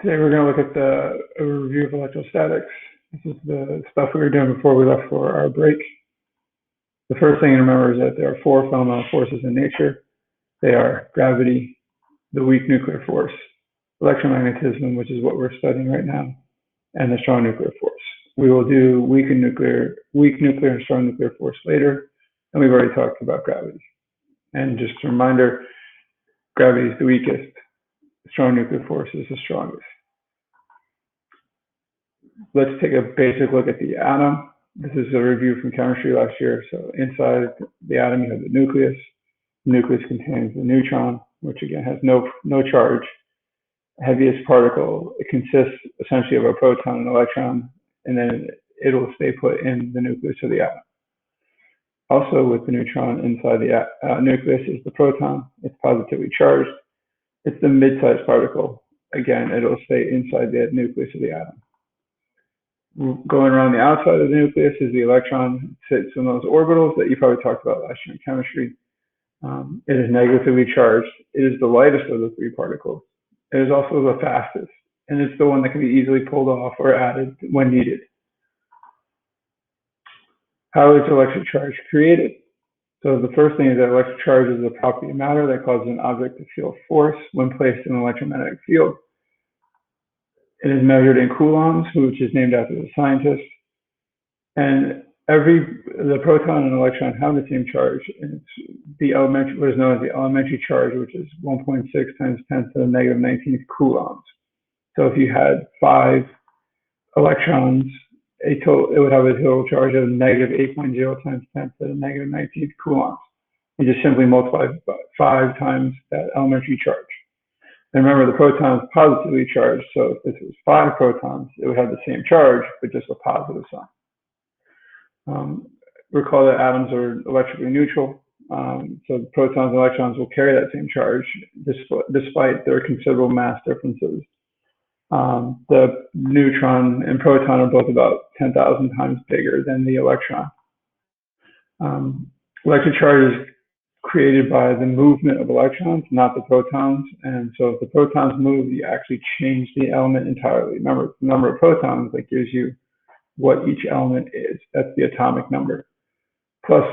Today we're going to look at a review of electrostatics. This is the stuff we were doing before we left for our break. The first thing to remember is that there are four fundamental forces in nature. They are gravity, the weak nuclear force, electromagnetism, which is what we're studying right now, and the strong nuclear force. We will do weak nuclear and strong nuclear force later, and we've already talked about gravity. And just a reminder, gravity is the weakest, strong nuclear force is the strongest. Let's take a basic look at the atom. This is a review from chemistry last year. So inside the atom, you have the nucleus. The nucleus contains the neutron, which again has no charge. Heaviest particle, it consists essentially of a proton and electron, and then it'll stay put in the nucleus of the atom. Also with the neutron inside the nucleus is the proton. It's positively charged. It's the mid-sized particle. Again, it'll stay inside the nucleus of the atom. Going around the outside of the nucleus is the electron. It sits in those orbitals that you probably talked about last year in chemistry. It is negatively charged. It is the lightest of the three particles. It is also the fastest, and it's the one that can be easily pulled off or added when needed. How is electric charge created? So the first thing is that electric charge is a property of matter that causes an object to feel force when placed in an electromagnetic field. It is measured in coulombs, which is named after the scientist. And the proton and electron have the same charge. And it's what is known as the elementary charge, which is 1.6 times 10 to the negative 19th coulombs. So if you had 5 electrons, it would have a total charge of negative 8.0 times 10 to the negative 19th coulombs. You just simply multiply 5 times that elementary charge. And remember, the proton is positively charged, so if it was 5 protons, it would have the same charge, but just a positive sign. Recall that atoms are electrically neutral, so the protons and electrons will carry that same charge despite their considerable mass differences. The neutron and proton are both about 10,000 times bigger than the electron. Electric charge is created by the movement of electrons, not the protons. And so if the protons move, you actually change the element entirely. Remember, the number of protons that gives you what each element is. That's the atomic number. Plus,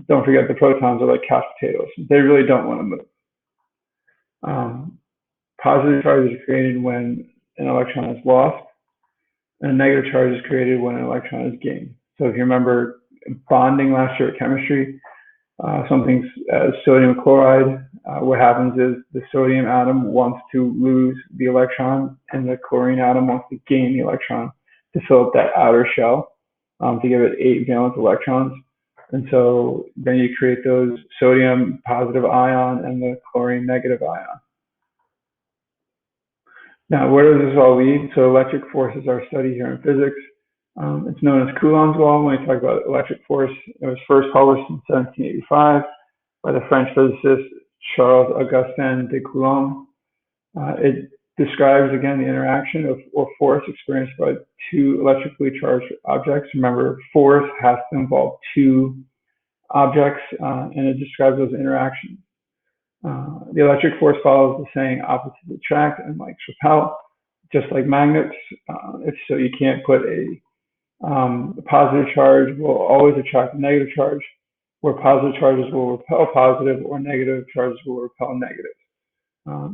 don't forget the protons are like couch potatoes. They really don't want to move. Positive charge is created when an electron is lost, and a negative charge is created when an electron is gained. So if you remember bonding last year at chemistry, something as sodium chloride, what happens is the sodium atom wants to lose the electron, and the chlorine atom wants to gain the electron to fill up that outer shell, to give it 8 valence electrons. And so then you create those sodium positive ion and the chlorine negative ion. Now, where does this all lead? So electric force is our study here in physics. It's known as Coulomb's law. When we talk about electric force, it was first published in 1785 by the French physicist Charles Augustin de Coulomb. It describes, again, the interaction or force experienced by 2 electrically charged objects. Remember, force has to involve 2 objects, and it describes those interactions. The electric force follows the saying opposites attract and likes repel, just like magnets. So you can't put a positive charge will always attract a negative charge, where positive charges will repel positive or negative charges will repel negative.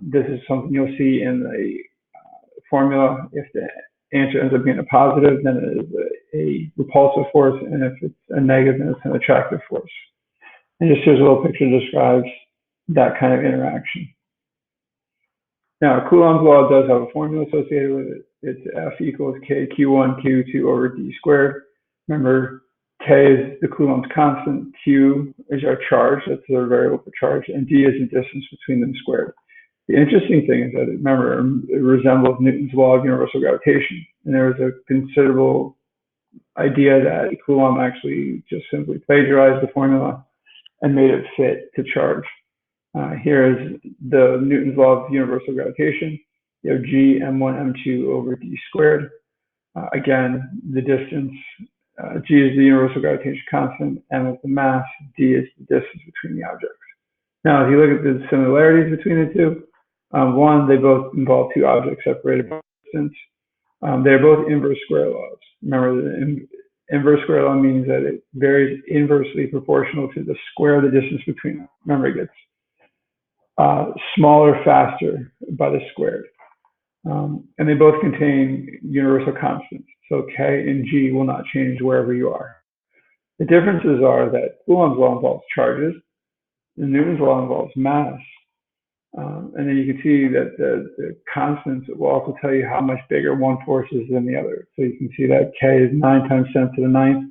This is something you'll see in the formula. If the answer ends up being a positive, then it is a repulsive force, and if it's a negative, then it's an attractive force. And just here's a little picture that describes that kind of interaction. Now, Coulomb's law does have a formula associated with it. It's F equals K Q1 Q2 over D squared. Remember, K is the Coulomb's constant, Q is our charge, that's the variable for charge, and D is the distance between them squared. The interesting thing is that, remember, it resembles Newton's law of universal gravitation. And there was a considerable idea that Coulomb actually just simply plagiarized the formula and made it fit to charge. Here is the Newton's law of universal gravitation. You have G m1 m2 over d squared. Again, the distance, G is the universal gravitation constant, m is the mass, d is the distance between the objects. Now, if you look at the similarities between the two, one, they both involve 2 objects separated by distance. They're both inverse square laws. Remember, the inverse square law means that it varies inversely proportional to the square of the distance between them. Remember, it gets smaller faster by the squared. And they both contain universal constants. So K and G will not change wherever you are. The differences are that Coulomb's law involves charges, and Newton's law involves mass. And then you can see that the constants will also tell you how much bigger one force is than the other. So you can see that K is 9 times 10 to the 9th,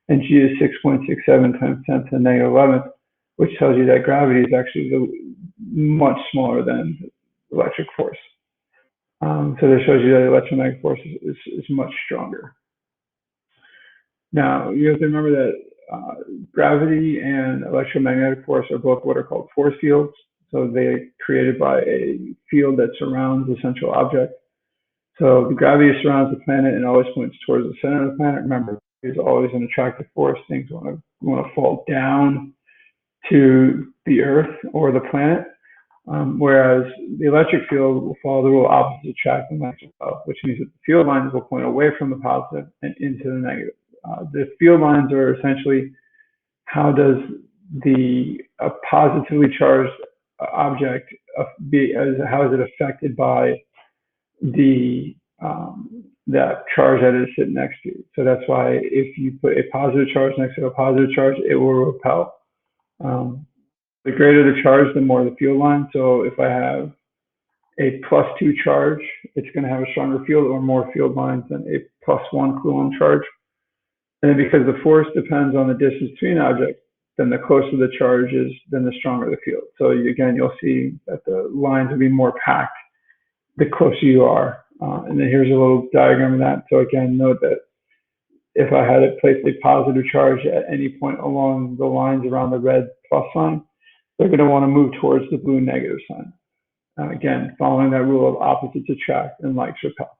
and G is 6.67 times 10 to the negative 11th, which tells you that gravity is actually much smaller than electric force. So this shows you that electromagnetic force is much stronger. Now, you have to remember that gravity and electromagnetic force are both what are called force fields. So they're created by a field that surrounds the central object. So the gravity surrounds the planet and always points towards the center of the planet. Remember, there's always an attractive force. Things want to fall down to the Earth or the planet. Whereas the electric field will follow the rule of opposite attraction, which means that the field lines will point away from the positive and into the negative. The field lines are essentially how does a positively charged object how is it affected by that charge that is sitting next to you. So that's why if you put a positive charge next to a positive charge, it will repel. The greater the charge, the more the field line. So if I have a +2 charge, it's going to have a stronger field or more field lines than a +1 Coulomb charge. And because the force depends on the distance between objects, then the closer the charge is, then the stronger the field. So again, you'll see that the lines will be more packed the closer you are. And then here's a little diagram of that. So again, note that if I had placed a positive charge at any point along the lines around the red plus sign, they're going to want to move towards the blue negative sign. Again, following that rule of opposites attract and likes repel.